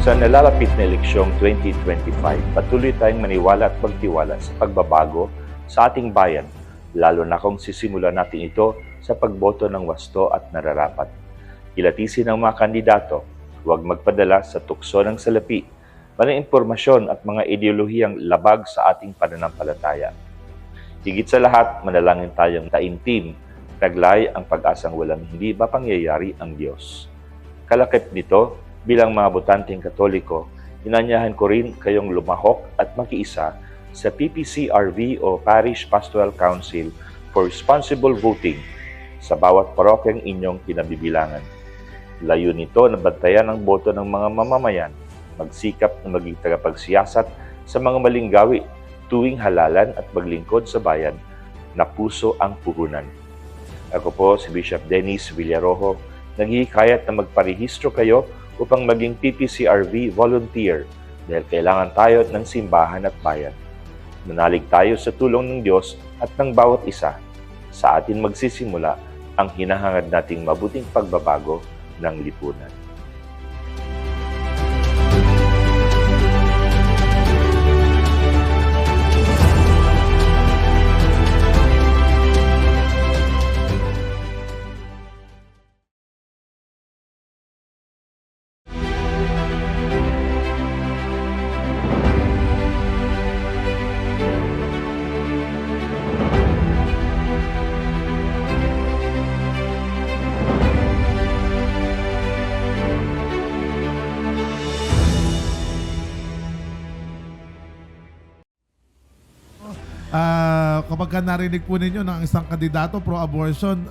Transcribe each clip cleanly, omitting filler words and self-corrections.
Sa nalalapit na eleksyong 2025, patuloy tayong maniwala at magtiwala sa pagbabago sa ating bayan, lalo na kung sisimulan natin ito sa pagboto ng wasto at nararapat. Kilatisin ang mga kandidato, huwag magpadala sa tukso ng salapi, maling impormasyon at mga ideolohiyang labag sa ating pananampalataya. Higit sa lahat, manalangin tayong taimtim, taglay ang pag-asang walang hindi mapangyayari ang Diyos. Kalakip nito, bilang mga botanteng Katoliko, inanyahan ko rin kayong lumahok at makiisa sa PPCRV o Parish Pastoral Council for Responsible Voting sa bawat parokyang inyong kinabibilangan. Layunin nito na bantayan ang boto ng mga mamamayan, magsikap na maging tagapagsiyasat sa mga maling gawi, tuwing halalan at maglingkod sa bayan na puso ang puhunan. Ako po si Bishop Dennis Villarojo, naghihikayat na magparehistro kayo upang maging PPCRV volunteer dahil kailangan tayo ng simbahan at bayan. Manalig tayo sa tulong ng Diyos at ng bawat isa. Sa atin magsisimula ang hinahangad nating mabuting pagbabago ng lipunan. Kapag ka narinig po ninyo ng isang kandidato pro-abortion,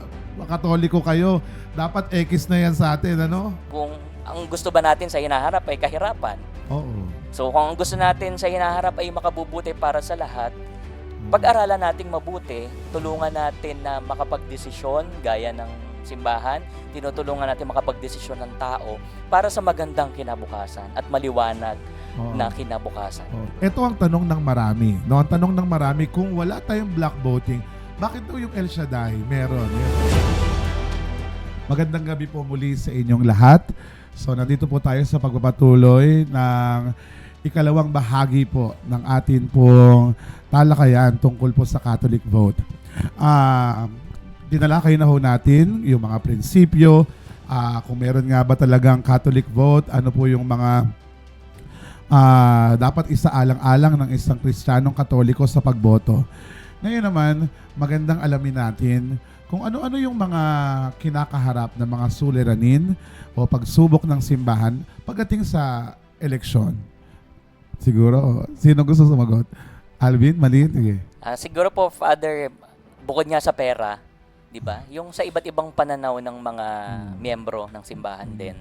Katoliko kayo, dapat X na yan sa atin, ano? Kung ang gusto ba natin sa hinaharap ay kahirapan. Oo. So kung ang gusto natin sa hinaharap ay makabubuti para sa lahat, pag-aralan nating mabuti, tulungan natin na makapagdesisyon gaya ng simbahan, tinutulungan natin makapagdesisyon ng tao para sa magandang kinabukasan at maliwanag na kinabukasan. Ito ang tanong ng marami. No? Ang tanong ng marami, kung wala tayong block voting, bakit daw yung El Shaddai meron? Magandang gabi po muli sa inyong lahat. So nandito po tayo sa pagpapatuloy ng ikalawang bahagi po ng atin pong talakayan tungkol po sa Catholic vote. Dinalakay na ho natin yung mga prinsipyo, kung meron nga ba talagang Catholic vote, ano po yung mga dapat isaalang-alang ng isang Kristiyanong Katoliko sa pagboto. Ngayon naman, magandang alamin natin kung ano-ano yung mga kinakaharap ng mga suliranin o pagsubok ng simbahan pagdating sa eleksyon. Siguro, sino gusto sumagot? Alvin, Malin? Sige. Siguro po, Father, bukod nga sa pera, di ba? Yung sa iba't ibang pananaw ng mga miyembro ng simbahan din.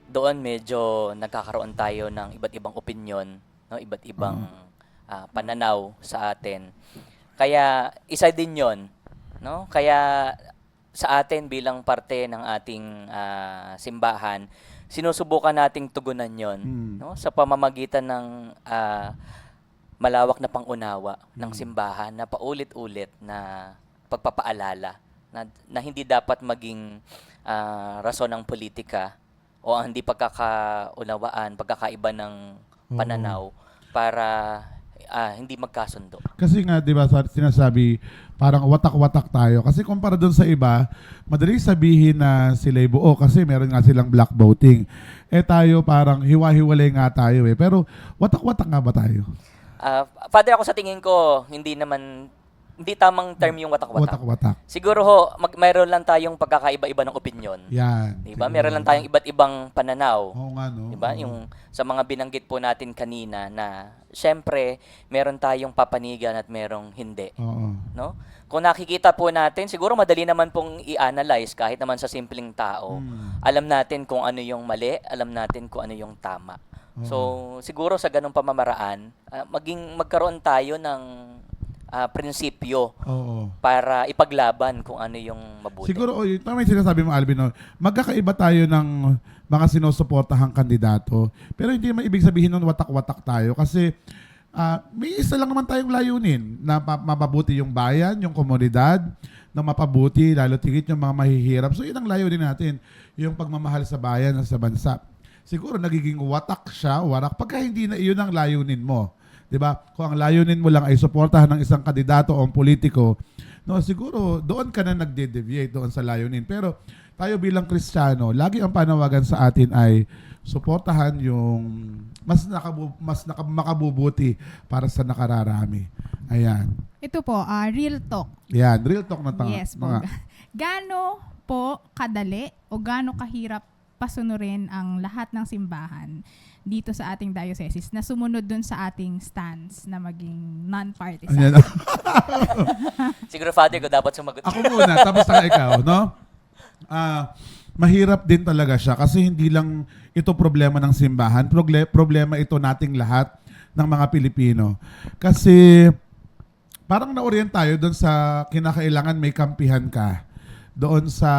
Doon medyo nagkakaroon tayo ng iba't ibang opinyon, no? Iba't ibang pananaw sa atin. Kaya isa din 'yon, no? Kaya sa atin bilang parte ng ating simbahan, sinusubukan nating tugunan 'yon, no? Sa pamamagitan ng malawak na pangunawa ng simbahan na paulit-ulit na pagpapaalala na hindi dapat maging rason ng politika o hindi pagkakaunawaan, pagkakaiba ng pananaw para hindi magkasundo. Kasi nga, di ba, sinasabi, parang watak-watak tayo. Kasi kumpara doon sa iba, madaling sabihin na sila'y buo kasi meron nga silang black voting. Tayo parang hiwa-hiwalay nga tayo eh. Pero watak-watak nga ba tayo? Father, ako sa tingin ko, hindi tamang term yung watak-watak. Watak-watak. Siguro ho, mayroon lang tayong pagkakaiba-iba ng opinyon. Yan. Diba? Meron lang tayong iba't ibang pananaw. Oo nga, no? Diba? Yung sa mga binanggit po natin kanina na syempre, meron tayong papanigan at merong hindi. Oo. No? Kung nakikita po natin, siguro madali naman pong i-analyze kahit naman sa simpleng tao. Alam natin kung ano yung mali, alam natin kung ano yung tama. So, siguro sa ganung pamamaraan, magkaroon tayo ng prinsipyo para ipaglaban kung ano yung mabuti. Siguro, tama yung sinasabi mo, Alvin, no? Magkakaiba tayo ng mga sinusuportahang kandidato, pero hindi naman ibig sabihin nun watak-watak tayo kasi may isa lang naman tayong layunin na mapabuti yung bayan, yung komunidad, na mapabuti, lalo tigit yung mga mahihirap. So, yun ang layunin natin, yung pagmamahal sa bayan at sa bansa. siguro nagiging watak siya, warak, pagka hindi na iyon ang layunin mo. 'Di ba? Kung ang layunin mo lang ay suportahan ng isang kandidato o politiko, no, siguro doon ka na nagde-deviate doon sa layunin. Pero tayo bilang Kristiyano, lagi ang panawagan sa atin ay suportahan yung makabubuti para sa nakararami. Ayan. Ito po, real talk. Yan, real talk na tanga. Yes po. Gaano po kadali o gaano kahirap pasunurin ang lahat ng simbahan dito sa ating diocese na sumunod dun sa ating stance na maging non-partisan? Ayan. Siguro, Father, ko dapat sumagot. Ako muna, tapos na ikaw, no? Mahirap din talaga siya kasi hindi lang ito problema ng simbahan, problema ito nating lahat ng mga Pilipino. Kasi parang na-orient tayo doon sa kinakailangan may kampihan ka. Doon sa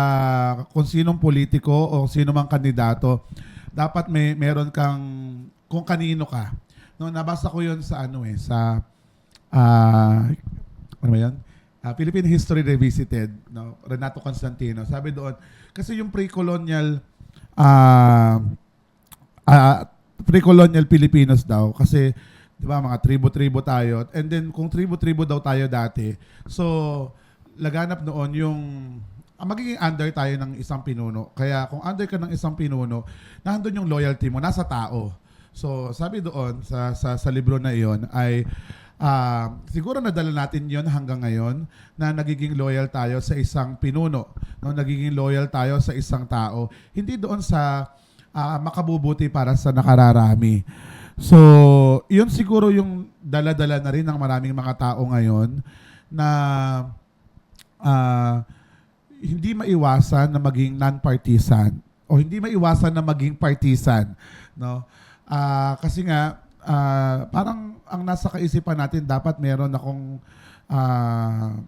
kung sinong politiko o sino mang kandidato, dapat meron kang kung kanino ka. No, nabasa ko 'yon sa sa ano ba 'yan? Philippine History Revisited, no, Renato Constantino. Sabi doon, kasi yung pre-colonial pre-colonial Filipinos daw, kasi 'di ba mga tribo-tribo tayo, and then kung tribo-tribo daw tayo dati, so laganap noon yung magiging under tayo ng isang pinuno. Kaya kung under ka ng isang pinuno, nandun yung loyalty mo, nasa tao. So sabi doon sa libro na iyon ay siguro nadala natin yon hanggang ngayon na nagiging loyal tayo sa isang pinuno, no? Nagiging loyal tayo sa isang tao, hindi doon sa makabubuti para sa nakararami. So, yun siguro yung dala-dala na rin ng maraming mga tao ngayon na hindi maiwasan na maging non-partisan o hindi maiwasan na maging partisan, no? Kasi nga parang ang nasa kaisipan natin dapat meron akong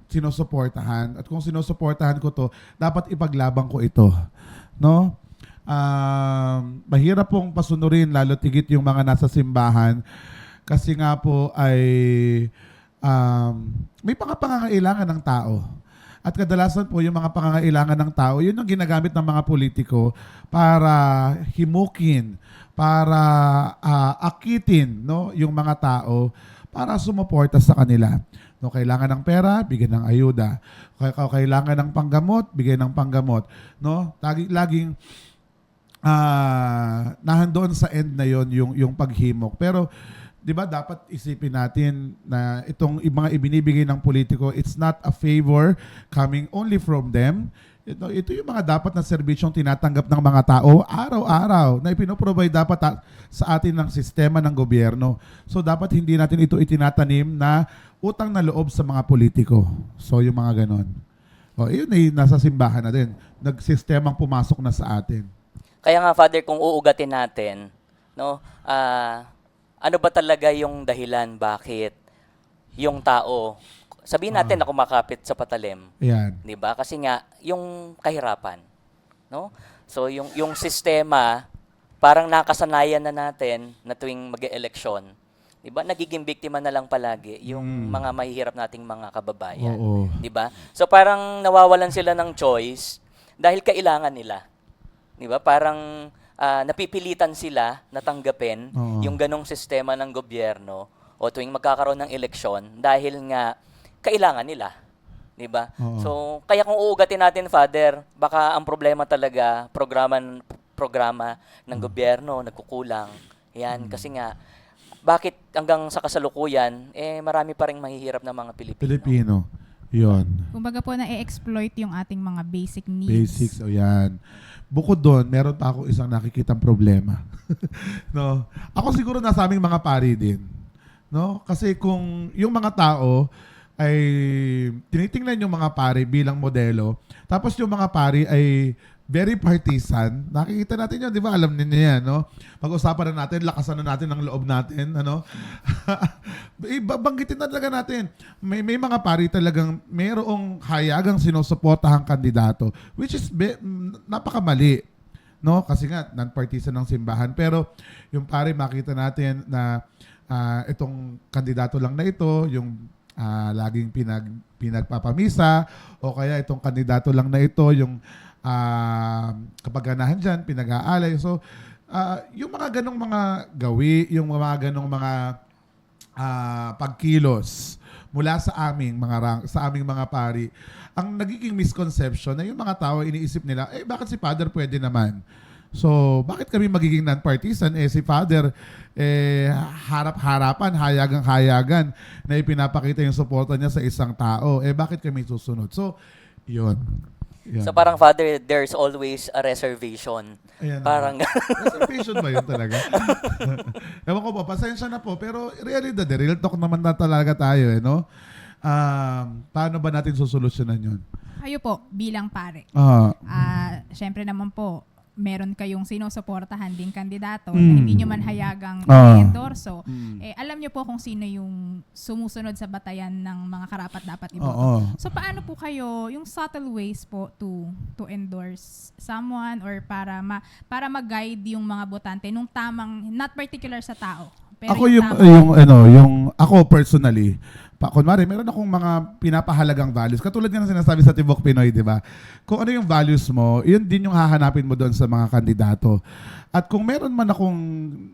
sinusuportahan, at kung sinusuportahan ko to, dapat ipaglaban ko ito, no? Mahirap pong pasunurin lalo tigit yung mga nasa simbahan kasi nga po ay may mga pangangailangan ng tao. At kadalasan po yung mga pangangailangan ng tao, yun ang ginagamit ng mga politiko para himukin, para akitin, no, yung mga tao para sumuporta sa kanila. No, kailangan ng pera, bigyan ng ayuda. Kailangan ng panggamot, bigyan ng panggamot. No? Laging nahandoon sa end na yon yung paghimok. Pero 'di ba dapat isipin natin na itong mga ibinibigay ng politiko, it's not a favor coming only from them. Ito yung mga dapat na serbisyong tinatanggap ng mga tao araw-araw na ipinoprovide dapat sa atin ng sistema ng gobyerno. So dapat hindi natin ito itinatanim na utang na loob sa mga politiko. So yung mga ganon. Yun ay nasa simbahan na din. Nagsistemang pumasok na sa atin. Kaya nga, Father, kung uugatin natin, no, ano ba talaga yung dahilan bakit yung tao, sabihin natin na kumakapit sa patalim, Ayan. 'di ba? Kasi nga yung kahirapan, no? So yung sistema parang nakasanayan na natin na tuwing mag-eleksyon, 'di ba? Nagiging biktima na lang palagi yung mga mahihirap nating mga kababayan, Oo. 'di ba? So parang nawawalan sila ng choice dahil kailangan nila. 'Di ba? Parang napipilitan sila na tanggapin yung ganong sistema ng gobyerno o tuwing magkakaroon ng eleksyon dahil nga kailangan nila. 'Di ba? So, kaya kung uugatin natin, Father, baka ang problema talaga programa ng gobyerno nagkukulang. Yan kasi nga bakit hanggang sa kasalukuyan marami pa ring mahihirap na mga Pilipino. Yun. Kumbaga po na-exploit yung ating mga basic needs. Basics, yan. Bukod doon, meron pa ako isang nakikitang problema. No? Ako siguro nasa aming mga pari din. No? Kasi kung yung mga tao ay tinitingnan yung mga pari bilang modelo, tapos yung mga pari ay very partisan, nakikita natin yun, di ba? Alam niyo yan, no? Pag-usapan na natin, lakasan na natin ang loob natin, ano? Banggitin na talaga natin. May mga pari talagang mayroong hayagang sinusuportahang kandidato, which is napakamali, no? Kasi nga, non-partisan ng simbahan. Pero yung pari, makita natin na itong kandidato lang na ito, yung laging pinagpapamisa, o kaya itong kandidato lang na ito, yung kapag ganahan dyan, pinag-aalay. So, yung mga ganong mga gawi, yung mga ganong mga pagkilos mula sa aming sa aming mga pari, ang nagiging misconception na yung mga tao iniisip nila, bakit si Father pwede naman? So, bakit kami magiging non-partisan? Si Father, harap-harapan, hayagang-hayagan na ipinapakita yung suporta niya sa isang tao. Bakit kami susunod? So, yun. Yan. So parang Father, there's always a reservation. Ayan na. Parang Reservation ba yun talaga? Ewan ko po, pasensya na po. Pero realidad, real talk naman na talaga tayo, no? Paano ba natin susolusyonan yun? Kayo po, bilang pare. Syempre naman po, meron kayong sinusuportahan ding kandidato na hindi nyo man hayagang i-endorso. Alam nyo po kung sino yung sumusunod sa batayan ng mga karapat-dapat iboto. So paano po kayo, yung subtle ways po to endorse someone or para mag-guide yung mga botante nung tamang, not particular sa tao. Pero Ako ako personally, kunwari, meron akong mga pinapahalagang values. Katulad nga ng sinasabi sa Tibok Pinoy, di ba? Kung ano yung values mo, yun din yung hahanapin mo doon sa mga kandidato. At kung meron man akong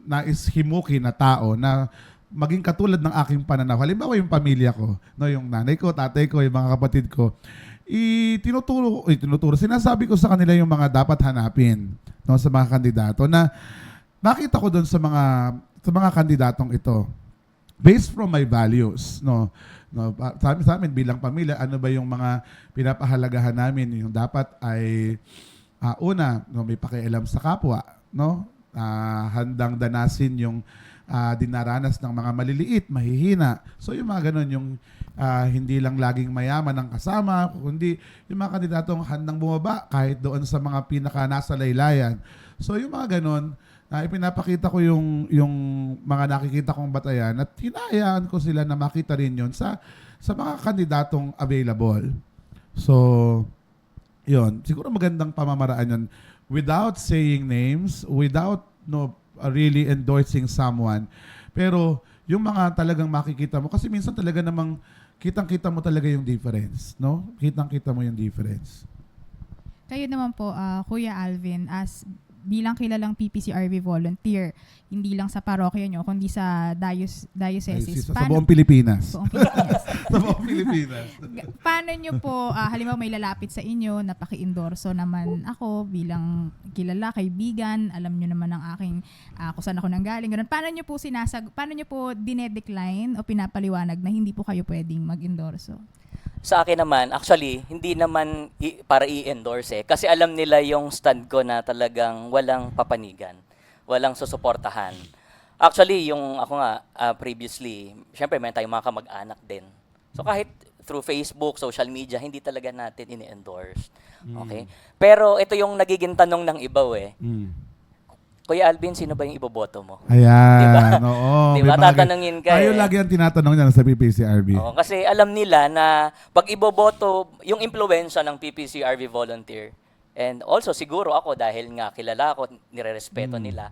nais himuki na tao na maging katulad ng aking pananaw, halimbawa yung pamilya ko, no, yung nanay ko, tatay ko, yung mga kapatid ko, tinuturo, sinasabi ko sa kanila yung mga dapat hanapin, no, sa mga kandidato na nakita ko doon sa mga kandidatong ito. Based from my values, sa amin bilang pamilya, ano ba yung mga pinapahalagahan namin? Yung dapat ay una, may pakialam sa kapwa, handang danasin yung dinaranas ng mga maliliit, mahihina. So yung mga ganun, yung hindi lang laging mayaman ang kasama, kundi yung mga kandidatong handang bumaba kahit doon sa mga pinaka nasa laylayan. So yung mga ganun, ipinapakita ko yung mga nakikita kong batayan at hinahayaan ko sila na makita rin yun sa mga kandidatong available. So, yun. Siguro magandang pamamaraan yun. Without saying names, without really endorsing someone. Pero yung mga talagang makikita mo, kasi minsan talaga namang kitang-kita mo talaga yung difference. No? Kitang-kita mo yung difference. Kayo naman po, Kuya Alvin, as bilang kilalang PPCRV volunteer, hindi lang sa parokya nyo, kundi sa diocese. Sa buong Pilipinas. Buong Pilipinas. Sa buong Pilipinas. Paano nyo po, halimbawa may lalapit sa inyo, napaki-endorso naman ako bilang kilala, kaibigan, alam nyo naman ang aking, kung saan ako nanggaling, ganun. Paano nyo po dinedecline o pinapaliwanag na hindi po kayo pwedeng mag-endorso? sa akin naman, actually, hindi naman para i-endorse kasi alam nila yung stand ko na talagang walang papanigan, walang susuportahan. Actually, yung ako nga, previously, syempre may tayong mga kamag-anak din. So kahit through Facebook, social media, hindi talaga natin ini-endorse. Okay? Pero ito yung nagiging tanong ng iba Kuya Alvin, sino ba yung iboboto mo? Ayan, Diba? oo. Diba? May mga Tatanungin ka Tayo lagi ang tinatanong niya sa PPCRB. Oo, kasi alam nila na pag iboboto, yung impluwensya ng PPCRV volunteer, and also siguro ako dahil nga kilala ako, nirerespeto nila,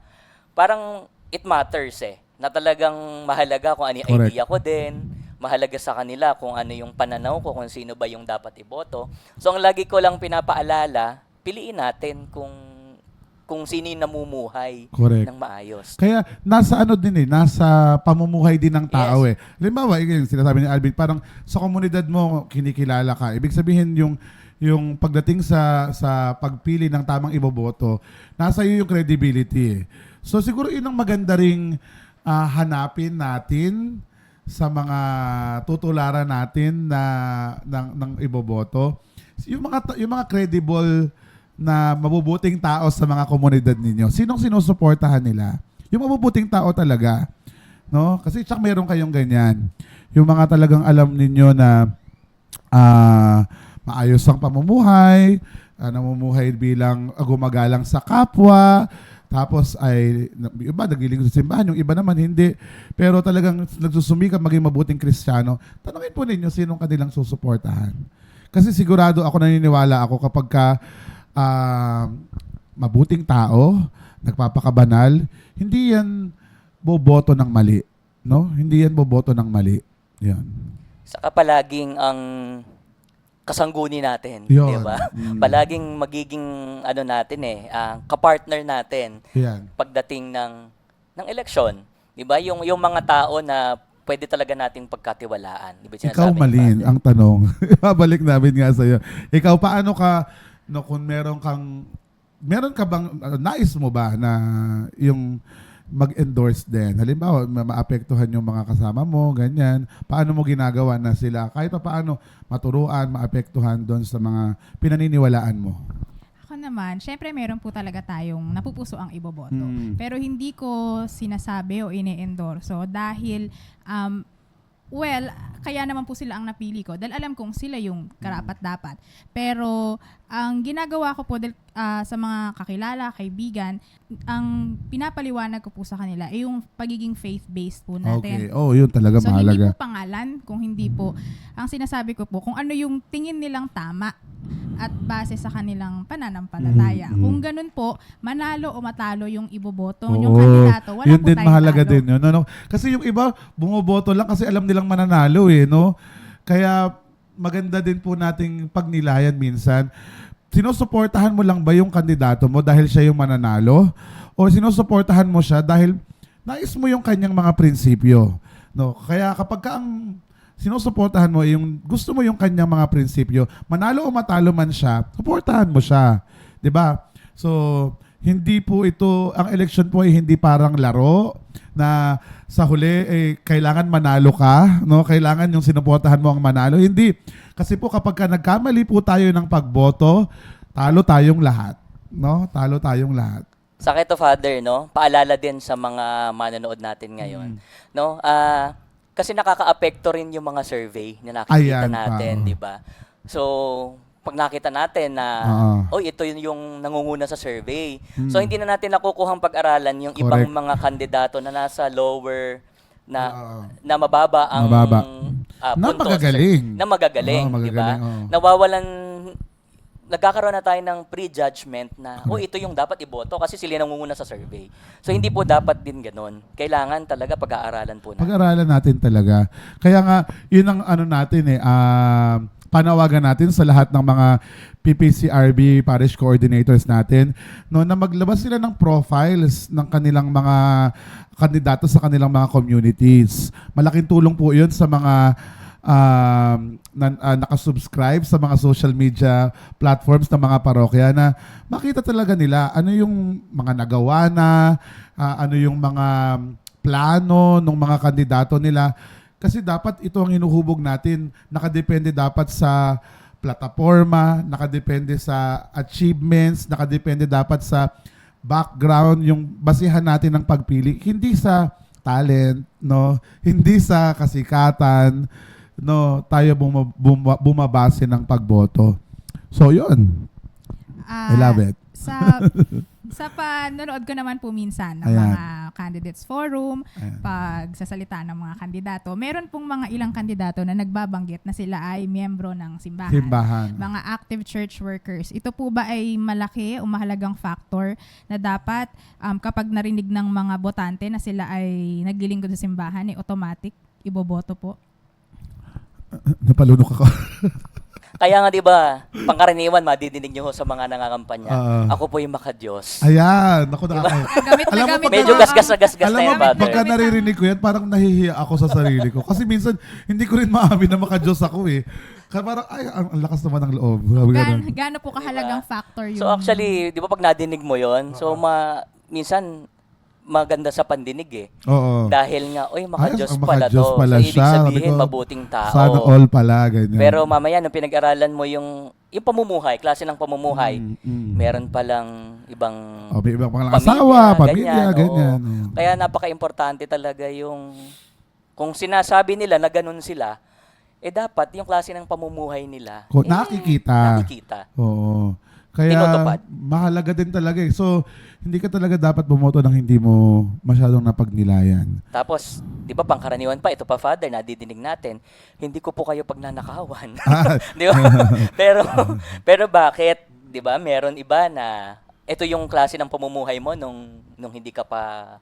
parang it matters na talagang mahalaga kung ano yung Correct. idea ko din, mahalaga sa kanila kung ano yung pananaw ko, kung sino ba yung dapat iboto. So ang lagi ko lang pinapaalala, piliin natin kung sino yung namumuhay Correct. ng maayos. Kaya nasa ano din nasa pamumuhay din ng tao Halimbawa, yung sinasabi ni Alvin, parang sa komunidad mo kinikilala ka. Ibig sabihin yung pagdating sa pagpili ng tamang iboboto, nasa iyo yung credibility. So siguro yun ang maganda ring hanapin natin sa mga tutularan natin ng iboboto. Yung mga credible na mabubuting tao sa mga komunidad ninyo. Sinong sinusuportahan nila? Yung mabubuting tao talaga. No? Kasi tsak meron kayong ganyan. Yung mga talagang alam ninyo na maayos ang pamumuhay, namumuhay bilang gumagalang sa kapwa, tapos ay, yung iba nagiling sa simbahan, yung iba naman hindi. Pero talagang nagsusumikap maging mabuting Kristiyano. Tanungin po ninyo sinong kanilang susuportahan. Kasi sigurado ako, naniniwala ako kapag mabuting tao, nagpapakabanal, hindi yan boboto ng mali. No? Hindi yan boboto ng mali. Yan. Saka palaging ang kasangguni natin, Yun. di ba? Mm. Palaging magiging ano natin kapartner natin Yan. pagdating ng eleksyon, di ba? Yung mga tao na pwede talaga nating pagkatiwalaan. Di ba Ikaw, sinasabi ni Malin, Father? ang tanong. Babalik namin nga sa'yo. Ikaw, paano ka, kung meron ka bang, nais mo ba na yung mag-endorse din? Halimbawa, maapektuhan yung mga kasama mo, ganyan. Paano mo ginagawa na sila, kahit pa paano, maturuan, maapektuhan doon sa mga pinaniniwalaan mo? Ako naman, syempre meron po talaga tayong napupuso ang iboboto. Mm. Pero hindi ko sinasabi o ine-endorso dahil, well, kaya naman po sila ang napili ko dahil alam kong sila yung karapat-dapat. Pero ang ginagawa ko po sa mga kakilala, kaibigan, ang pinapaliwanag ko po sa kanila ay yung pagiging faith-based po natin. Okay. Oh, yun talaga So, hindi mahalaga. po pangalan, kung hindi po, ang sinasabi ko po, kung ano yung tingin nilang tama at base sa kanilang pananampalataya. Mhm. Kung ganun po, manalo o matalo yung iboboto, Oo, yung kandidato, wala yun po din tayong mahalaga talo. din yun. No? Kasi yung iba, bumoboto lang kasi alam nilang mananalo no? Kaya maganda din po nating pagnilayan minsan. Sinusuportahan mo lang ba yung kandidato mo dahil siya yung mananalo? O sinusuportahan mo siya dahil nais mo yung kanyang mga prinsipyo? No? Kaya kapag ka ang sinusuportahan mo, yung gusto mo yung kanyang mga prinsipyo, manalo o matalo man siya, suportahan mo siya. 'Di ba? So, hindi po ito, ang election po ay hindi parang laro na sa huli kailangan manalo ka, no? Kailangan yung sinuportahan mo ang manalo. Hindi. Kasi po kapag ka nagkamali po tayo ng pagboto, talo tayong lahat, no? Talo tayong lahat. Sa akin to, Father, no? Paalala din sa mga manonood natin ngayon. No? Kasi nakakaapekto rin yung mga survey na nakikita Ayan, natin, oo. di ba? So, pag nakita natin na, ito yung nangunguna sa survey. So, hindi na natin nakukuhang pag-aralan yung ibang Correct. mga kandidato na nasa lower, na Oo. na mababa ang Mababa. Na puntos. magagaling. Na magagaling, Oo, di ba? magagaling, oo. Nawawalan, nagkakaroon na tayo ng prejudgment na, ito yung dapat iboto kasi sila nangunguna sa survey. So, hindi po dapat din ganun. Kailangan talaga pag-aaralan po natin. Pag-aralan natin talaga. Kaya nga, yun ang ano natin panawagan natin sa lahat ng mga PPCRB parish coordinators natin na maglabas sila ng profiles ng kanilang mga kandidato sa kanilang mga communities. Malaking tulong po yun sa mga nakasubscribe sa mga social media platforms ng mga parokya na makita talaga nila ano yung mga nagawa na, ano yung mga plano ng mga kandidato nila. Kasi dapat ito ang hinuhubog natin. Nakadepende dapat sa plataforma, nakadepende sa achievements, nakadepende dapat sa background, yung basihan natin ng pagpili. Hindi sa talent, no? Hindi sa kasikatan, no? Tayo bumabase ng pagboto. So, yun. I love it. Sa panonood ko naman po minsan ng Ayan. mga candidates forum, Ayan. pagsasalita ng mga kandidato, meron pong mga ilang kandidato na nagbabanggit na sila ay miyembro ng simbahan. Simbahan. Mga active church workers. Ito po ba ay malaki o mahalagang factor na dapat kapag narinig ng mga botante na sila ay naglilingkod sa simbahan, automatic iboboto po? Napalunok ako. Kaya nga 'di ba, pangkaraniwan madidinig niyo ho sa mga nangangampanya. Ako po yung makadiyos. Ayan. Naku, Gamit Alam mo, na gamit Medyo na gasgas na gasgas Alam na mo, yan, Father. pagka naririnig ko yan, parang nahihiya ako sa sarili ko. Kasi minsan, hindi ko rin maamin na makadiyos ako Kaya parang, ay, ang lakas naman ng loob. Sabi ganun. Gaano po kahalagang factor yun? So actually, 'di ba pag nadinig mo 'yon, so minsan maganda sa pandinig Oo. Dahil nga, makadiyos ang pala makadiyos to. pala So ibig siya. sabihin, Sabi ko, mabuting tao. Sana all pala, ganyan. Pero mamaya, nung pinag-aralan mo yung pamumuhay, klase ng pamumuhay, meron palang ibang may ibang mga asawa, pamilya, oo. ganyan. Kaya napaka-importante talaga yung, kung sinasabi nila na ganun sila, dapat yung klase ng pamumuhay nila, Nakikita. nakikita. Oo. Kaya Tinutupad. mahalaga din talaga So, hindi ka talaga dapat bumoto nang hindi mo masyadong napagnilayan. Tapos, di ba, pangkaraniwan pa, ito pa, Father, nadidinig natin, hindi ko po kayo pagnanakawan. Di ba? pero bakit? Di ba, meron iba na, ito yung klase ng pamumuhay mo nung hindi ka pa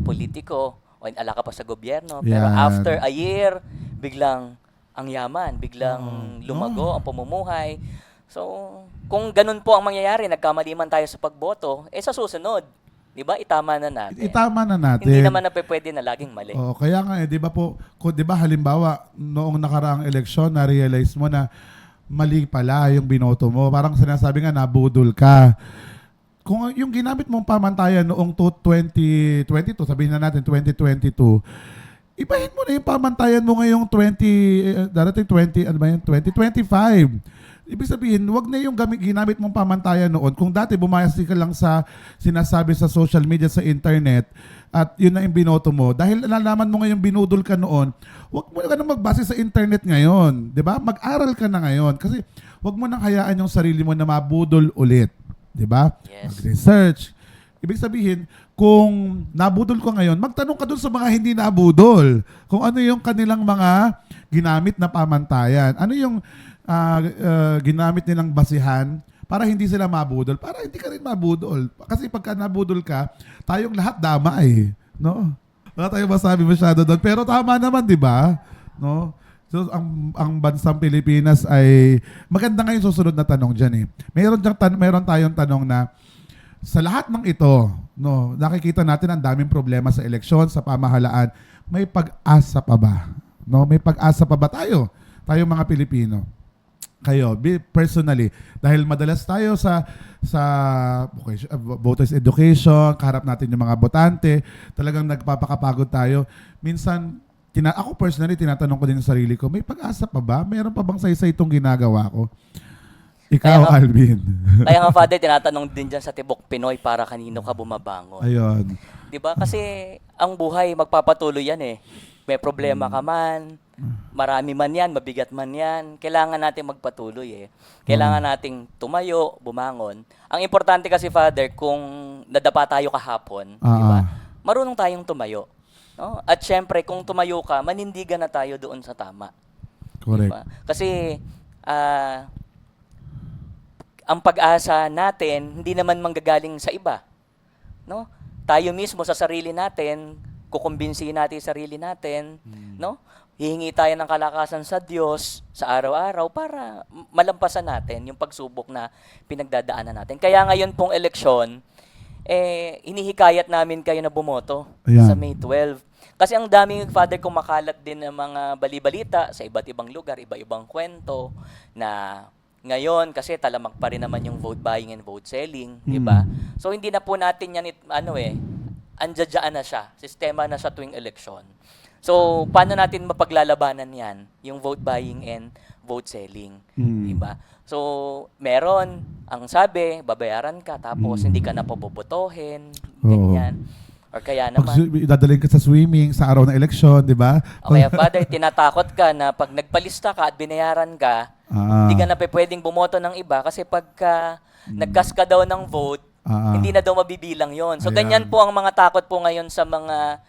politiko, o ala ka pa sa gobyerno. Pero Yan. after a year, biglang, ang yaman, biglang Oo. lumago ang pamumuhay. So, kung ganun po ang mangyayari, nagkamali man tayo sa pagboto, sa susunod, 'di ba? Itama na natin. Itama na natin. Hindi naman na pwede na laging mali. Oo, kaya nga 'di ba po, kung 'di ba halimbawa noong nakaraang eleksyon na-realize mo na mali pala yung binoto mo. Parang sinasabi nga nabudol ka. Kung yung ginamit mong pamantayan noong 2022, sabihin na natin 2022, ibahin mo na yung pamantayan mo ngayong 2025. Ibig sabihin, wag na yung ginamit mong pamantayan noon. Kung dati bumayas ka lang sa sinasabi sa social media, sa internet, at yun na yung binoto mo, dahil nalaman mo ngayong binudol ka noon, wag mo na magbase sa internet ngayon. 'Di ba? Mag-aral ka na ngayon. Kasi wag mo nang hayaan yung sarili mo na mabudol ulit. 'Di ba? Yes. Mag-research. Ibig sabihin, kung nabudol ko ngayon, magtanong ka dun sa mga hindi nabudol. Kung ano yung kanilang mga ginamit na pamantayan. Ano yung ginamit nilang basihan para hindi sila mabudol. Para hindi ka rin mabudol. Kasi pagka nabudol ka, tayong lahat damay. No? Wala tayong masabi masyado doon. Pero tama naman, di ba? No? So, ang bansang Pilipinas ay maganda nga yung susunod na tanong dyan eh. Meron tayong tanong na sa lahat ng ito, no, nakikita natin ang daming problema sa eleksyon, sa pamahalaan. May pag-asa pa ba? No, may pag-asa pa ba tayo? Tayong mga Pilipino. Kayo, personally, dahil madalas tayo sa voters education, kaharap natin yung mga botante, talagang nagpapakapagod tayo. Minsan, ako personally, tinatanong ko din sa sarili ko, may pag-asa pa ba? Meron pa bang saysay itong ginagawa ko? Ikaw, Alvin. Kaya nga, Father, tinatanong din dyan sa Tibok Pinoy para kanino ka bumabangon. Ayun. 'Di ba? Kasi ang buhay magpapatuloy yan eh. May problema ka man, marami man yan, mabigat man yan, kailangan natin magpatuloy eh. Kailangan nating tumayo, bumangon. Ang importante kasi, Father, kung nadapa tayo kahapon, di ba? Marunong tayong tumayo. No? At syempre, kung tumayo ka, manindigan na tayo doon sa tama. Correct. Diba? Kasi ang pag-asa natin hindi naman manggagaling sa iba. No? Tayo mismo sa sarili natin, kukumbinsihin natin yung sarili natin, no? Hihingi tayo ng kalakasan sa Diyos sa araw-araw para malampasan natin yung pagsubok na pinagdadaanan natin. Kaya ngayon pong eleksyon, hinihikayat namin kayo na bumoto Ayan. sa May 12. Kasi ang daming, Father, kumakalat din ng mga bali-balita sa iba't ibang lugar, iba-ibang kwento na ngayon, kasi talamak pa rin naman yung vote buying and vote selling, di ba? So, hindi na po natin yan, andyadyaan na siya, sistema na sa tuwing eleksyon. So, paano natin mapaglalabanan yan, yung vote buying and vote selling, di ba? So, meron, ang sabi, babayaran ka, tapos hindi ka na pabobotohin, ganyan. Or kaya naman, Dadalhin ka sa swimming sa araw ng eleksyon, di ba? o kaya, Father, tinatakot ka na pag nagpalista ka at binayaran ka, hindi ka na pwedeng bumoto ng iba kasi pagka nag-cast ka daw ng vote, hindi na daw mabibilang yon. So, Ayan. ganyan po ang mga takot po ngayon sa mga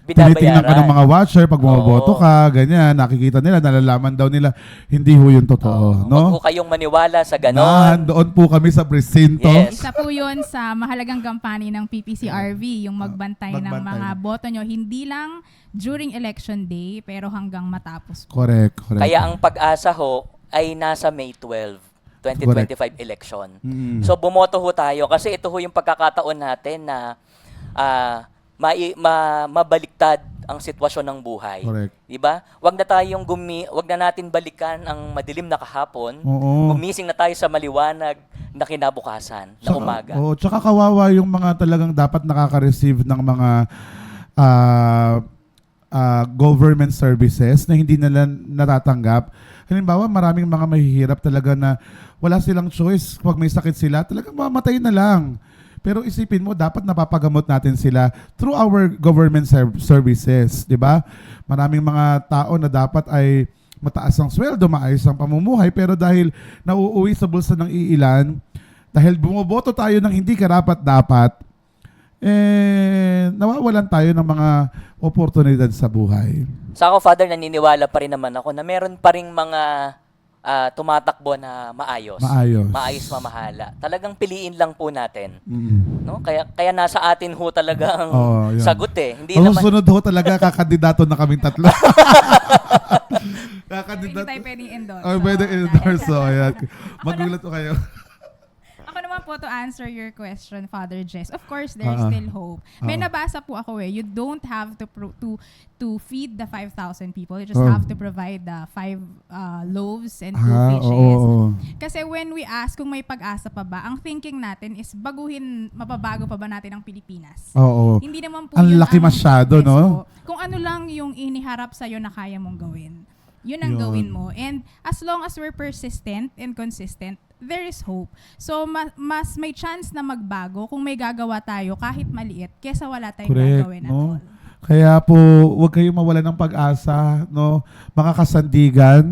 Tinitingnan ka ng binabayaran. mga watcher pag bumoboto Oo. ka, ganyan, nakikita nila, nalalaman daw nila, hindi ho yung totoo, Huwag no? po kayong maniwala sa ganon. Doon po kami sa presinto. Yes. Isa po yun sa mahalagang gampani ng PPCRV, yung magbantay ng Magbantay. mga boto nyo, hindi lang during election day, pero hanggang matapos. Correct. Kaya ang pag-asa ho ay nasa May 12, 2025 election. So bumoto ho tayo kasi ito ho yung pagkakataon natin na mabaliktad ang sitwasyon ng buhay. Correct. 'Di ba? Wag na natin balikan ang madilim na kahapon. Oo. Gumising na tayo sa maliwanag na kinabukasan, na umaga. Oo, tsaka kawawa yung mga talagang dapat nakaka-receive ng mga government services na hindi nila natatanggap. Halimbawa, maraming mga mahihirap talaga na wala silang choice. Pag may sakit sila, talagang mamatay na lang. Pero isipin mo, dapat napapagamot natin sila through our government services, di ba? Maraming mga tao na dapat ay mataas ang sweldo, maayos ang pamumuhay, pero dahil nauuwi sa bulsa ng iilan, dahil bumoboto tayo ng hindi karapat-dapat, nawawalan tayo ng mga oportunidad sa buhay. Sa ako, Father, naniniwala pa rin naman ako na meron pa ring mga tumatakbo na maayos. Maayos mamahala. Talagang piliin lang po natin. No? Kaya nasa atin ho talaga ang Yan. sagot eh. Hindi Ang naman sunod ho talaga, kakandidato na kaming tatlo. Kakandidato Hindi tayo pwedeng endorse. Ay, pwede endorse. So, ayan. Magulat ko kayo. Ako naman po to answer your question, Father Jess. Of course, there's Ah. still hope. May nabasa po ako you don't have to feed the 5,000 people. You just Oh. have to provide the 5 loaves and 2 Oo, fishes. oo. Kasi when we ask kung may pag-asa pa ba, ang thinking natin is mapabago pa ba natin ang Pilipinas? Oo. Hindi naman po Ang yun laki masyado, yes no? po. Kung ano lang yung iniharap sa'yo na kaya mong gawin. Yun ang Yun. gawin mo. And as long as we're persistent and consistent, there is hope. So, mas may chance na magbago kung may gagawa tayo kahit maliit kesa wala tayong Correct, gagawin at no? all. Kaya po, huwag kayong mawala ng pag-asa, no? Mga kasandigan,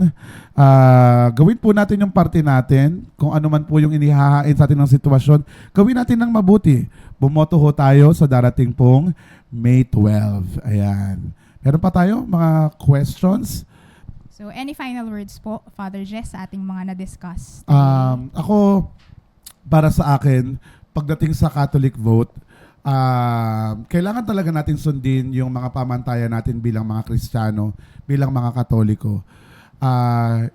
gawin po natin yung parte natin. Kung ano man po yung inihahain sa atin ng sitwasyon, gawin natin ng mabuti. Bumoto ho tayo sa darating pong May 12. Ayan. Meron pa tayo mga questions? So, any final words po, Father Jess, sa ating mga na-discuss? Ako, para sa akin, pagdating sa Catholic vote, kailangan talaga natin sundin yung mga pamantayan natin bilang mga Kristiyano, bilang mga Katoliko.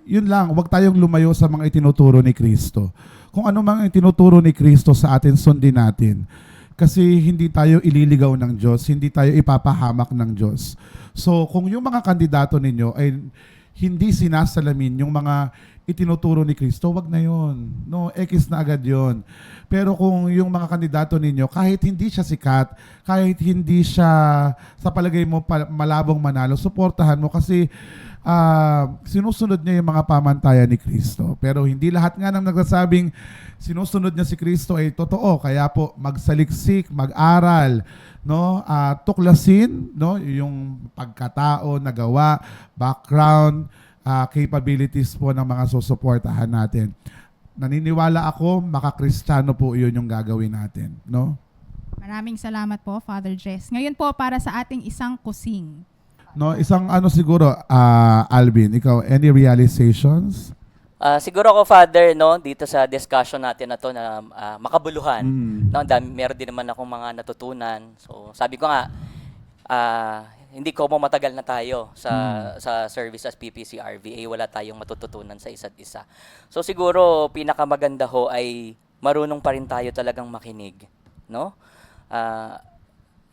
Yun lang, huwag tayong lumayo sa mga itinuturo ni Kristo. Kung ano mang itinuturo ni Kristo sa atin, sundin natin. Kasi hindi tayo ililigaw ng Diyos, hindi tayo ipapahamak ng Diyos. So, kung yung mga kandidato ninyo ay hindi sinasalamin yung mga itinuturo ni Kristo, wag na yun. No, X na agad yun. Pero kung yung mga kandidato ninyo, kahit hindi siya sikat, kahit hindi siya sa palagay mo malabong manalo, suportahan mo kasi sinusunod niya yung mga pamantayan ni Kristo. Pero hindi lahat nga ng nagsasabing sinusunod niya si Kristo ay totoo. Kaya po magsaliksik, mag-aral, no? Tuklasin, no, yung pagkatao, nagawa, background, capabilities po ng mga susuportahan natin. Naniniwala ako, makakristiyano po yun yung gagawin natin, no? Maraming salamat po, Father Jess. Ngayon po, para sa ating isang kusing. No, isang siguro, Alvin, ikaw, any realizations? Siguro ako, Father, no, dito sa discussion natin na to na makabuluhan. No, meron din naman akong mga natutunan. So, sabi ko nga, hindi ko mo matagal na tayo sa service as PPCRVA, wala tayong matututunan sa isa't isa. So siguro pinakamaganda ho ay marunong pa rin tayo talagang makinig, no?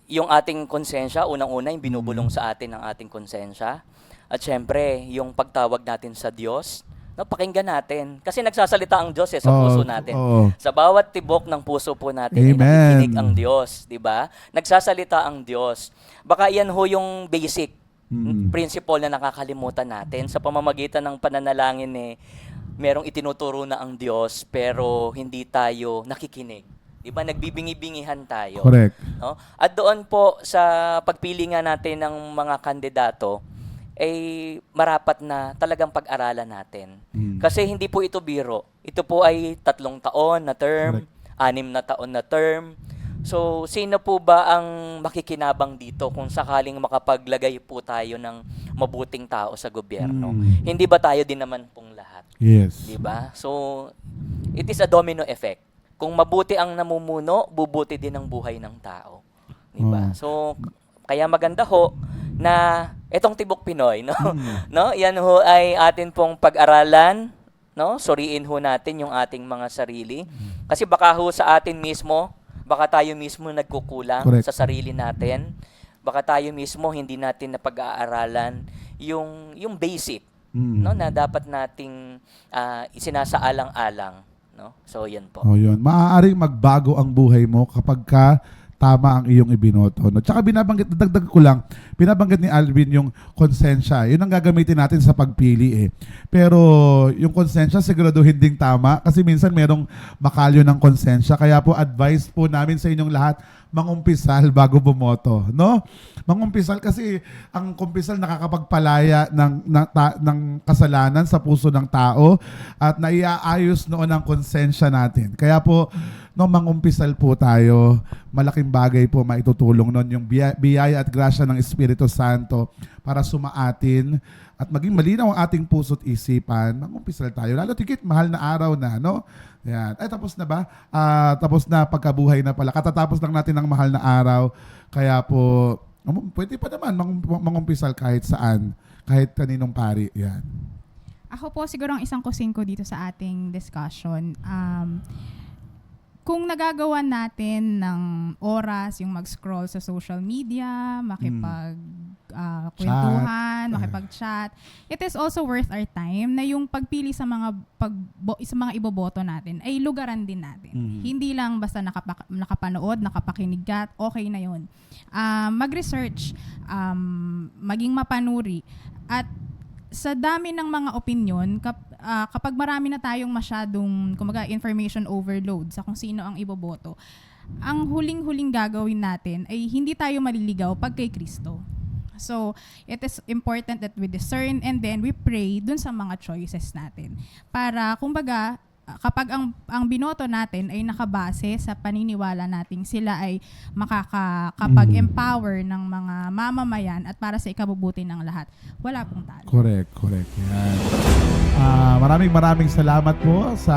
Yung ating konsensya, unang-una yung binubulong sa atin ng ating konsensya. At syempre, yung pagtawag natin sa Diyos, no, pakinggan natin. Kasi nagsasalita ang Diyos sa puso natin. Sa bawat tibok ng puso po natin, ay nakikinig ang Diyos, di ba? Nagsasalita ang Diyos. Baka yan ho yung basic principle na nakakalimutan natin. Sa pamamagitan ng pananalangin, merong itinuturo na ang Diyos, pero hindi tayo nakikinig. Diba? Nagbibingi-bingihan tayo. Correct. No? At doon po sa pagpili nga natin ng mga kandidato, ay marapat na talagang pag-aralan natin. Kasi hindi po ito biro. Ito po ay 3 taon na term, 6 na taon na term. So, sino po ba ang makikinabang dito kung sakaling makapaglagay po tayo ng mabuting tao sa gobyerno? Hindi ba tayo din naman pong lahat? Yes. Diba? So, it is a domino effect. Kung mabuti ang namumuno, bubuti din ang buhay ng tao. Diba? So, kaya maganda ho na itong Tibok Pinoy, no? No? Yan ho ay atin pong pag-aralan, no? Suriin ho natin yung ating mga sarili. Kasi baka ho sa atin mismo, baka tayo mismo nagkukulang sa sarili natin. Baka tayo mismo hindi natin napag-aaralan yung basic, no, na dapat nating isinasaalang-alang. No? So, yan po. Oh, yun. Maaaring magbago ang buhay mo kapag tama ang iyong ibinoto. No? Tsaka dagdag ko lang, binabanggit ni Alvin yung konsensya. Yun ang gagamitin natin sa pagpili. Pero yung konsensya siguraduhin ding tama kasi minsan merong makalyo ng konsensya. Kaya po advice po namin sa inyong lahat, mangumpisal bago bumoto. No? Mangumpisal kasi ang kumpisal nakakapagpalaya ng kasalanan sa puso ng tao at naiaayos noon ang konsensya natin. Kaya po, no, mangumpisal po tayo. Malaking bagay po maitutulong nun yung biyaya at grasya ng Espiritu Santo para sumaatin at maging malinaw ang ating puso't isipan. Mangumpisal tayo. Lalo tigit, mahal na araw na, no? Yan. Ay, tapos na ba? Tapos na, pagkabuhay na pala. Katatapos lang natin ng mahal na araw. Kaya po, pwede pa naman mangumpisal kahit saan. Kahit kaninong pari. Yan. Ako po siguro ang isang kusing ko dito sa ating discussion. Kung nagagawa natin ng oras yung mag-scroll sa social media, kwentuhan, makipag-chat, it is also worth our time na yung pagpili sa mga iboboto natin ay lugaran din natin. Hindi lang basta nakapanood, nakapakinig ka, okay na yun. Mag-research, maging mapanuri, at sa dami ng mga opinion, kapag marami na tayong masyadong information overload sa kung sino ang iboboto, ang huling-huling gagawin natin ay hindi tayo maliligaw pag kay Kristo. So, it is important that we discern and then we pray dun sa mga choices natin. Para, kumbaga, kapag ang binoto natin ay nakabase sa paniniwala nating sila ay makakapag-empower ng mga mamamayan at para sa ikabubuti ng lahat, wala pong talo. Correct. Yan. Maraming salamat po sa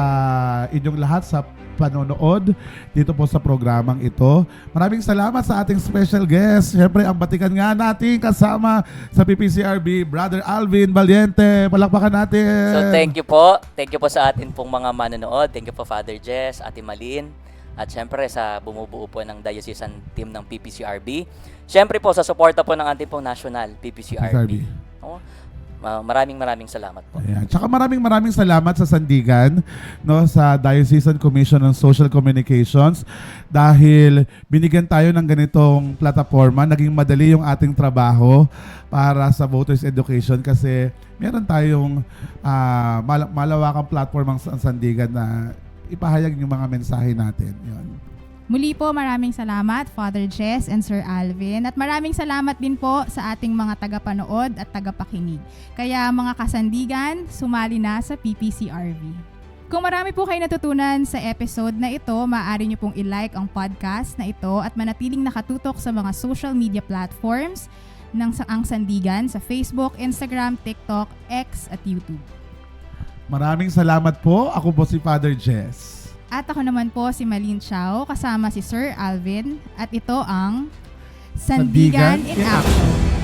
inyong lahat sa panonood dito po sa programang ito. Maraming salamat sa ating special guest. Siyempre, ang batikan nga natin kasama sa PPCRB, Brother Alvin Valiente. Palakpakan natin. So thank you po. Thank you po sa atin pong mga manonood. Thank you po Father Jess, Ate Malin, at syempre sa bumubuo po ng diocesan team ng PPCRB. Syempre po sa suporta po ng ating pong national PPCRB. Oh, maraming salamat po. Ayan. Tsaka maraming salamat sa Sandigan, no, sa Diocesan Commission on Social Communications, dahil binigyan tayo ng ganitong plataforma, naging madali yung ating trabaho para sa voters education kasi meron tayong malawakang platform ang Sandigan na ipahayag yung mga mensahe natin. Yun. Muli po, maraming salamat, Father Jess and Sir Alvin. At maraming salamat din po sa ating mga tagapanood at tagapakinig. Kaya mga kasandigan, sumali na sa PPCRB. Kung marami po kayo natutunan sa episode na ito, maaari niyo pong i-like ang podcast na ito at manatiling nakatutok sa mga social media platforms ng Ang Sandigan sa Facebook, Instagram, TikTok, X at YouTube. Maraming salamat po. Ako po si Father Jess. At ako naman po si Malin Chao, kasama si Sir Alvin, at ito ang Sandigan in Action.